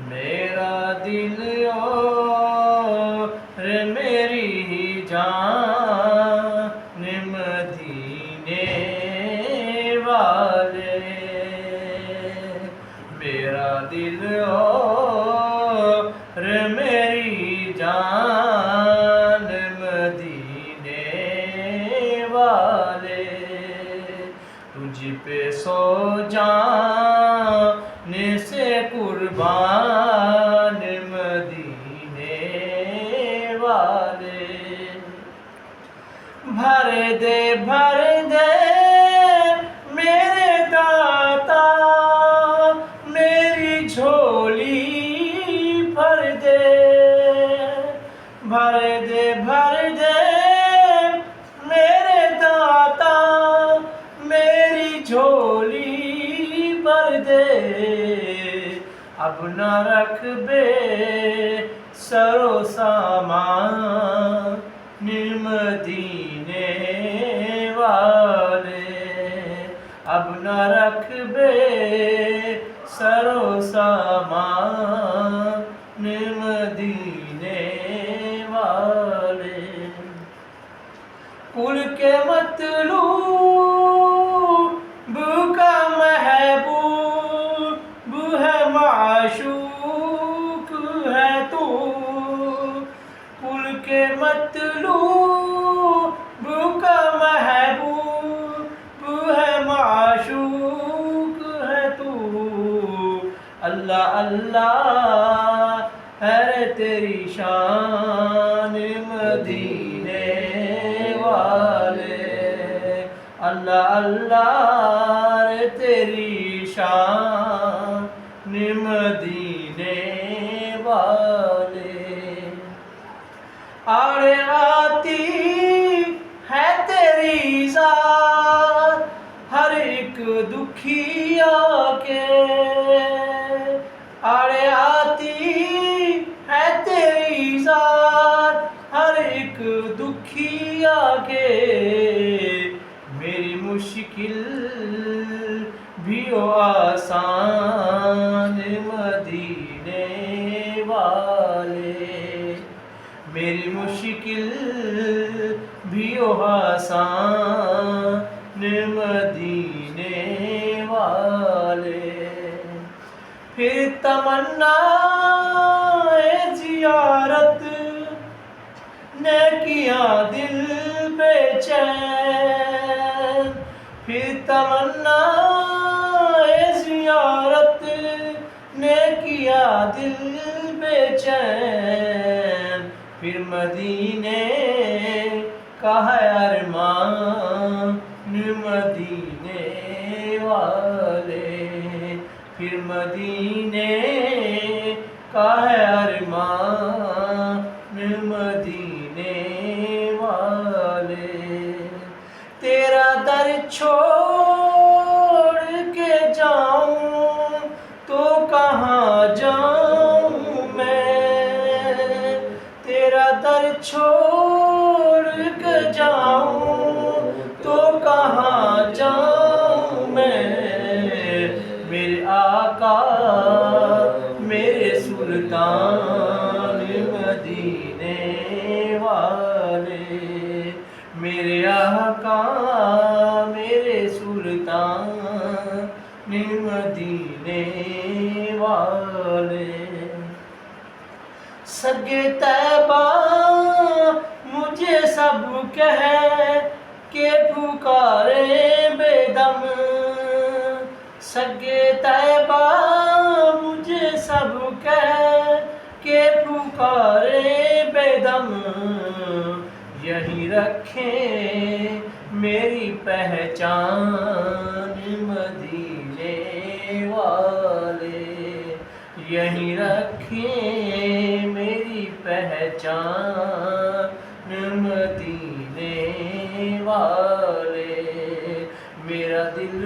میرا دل اور میری جان مدینے والے، میرا دل اور میری جان مدینے والے، تجھ پہ سو جانے سے قربان مدینے والے، بھر دے میرے داتا میری جھولی بھر دے، بھر دے میرے داتا میری جھولی بھر دے، اب نہ رکھ بے سر و سامان مدینے والے، اب نہ رکھ بے سر و سامان مدینے والے، کل کے مطلوب کا محبوب ہے، معشوق ہے تو، کل کے مطلوب کا محبوب ہے، معشوق ہے تو، اللہ اللہ ہے تیری شان مدینے والے، اللہ اللہ ہے تیری شان مدینے والے، آڑے آتی ہے تیری ذات ہر ایک دکھیا کے، آڑے آتی ہے تیری ذات ہر ایک دکھیا کے، میری مشکل بھی ہو آسان مدینے والے، میری مشکل بھی ہو آسان مدینے والے، پھر تمنا زیارت نے کیا دل بے چین، پھر تمنا زیارت نے کیا دل بے چین، پھر مدینے کا ہے ارمان مدینے والے، پھر مدینے کا ہے ارمان مدینے والے، تیرا در چھوڑ کے جاؤں تو کہاں جاؤں میں، تیرا در چھوڑ کے جاؤں تو کہاں جاؤں میں، میرے آقا میرے سلطان مدینے والے، میرے آقا میرے سلطان مدینے والے، سگے طیبہ مجھے سب کہہ کے پکارے بے دم، سگے طیبہ مجھے سب کہہ کے پکارے بے دم، یہی رکھیں میری پہچان مدینے والے، یہی رکھیں میری پہچان مدینے والے، میرا دل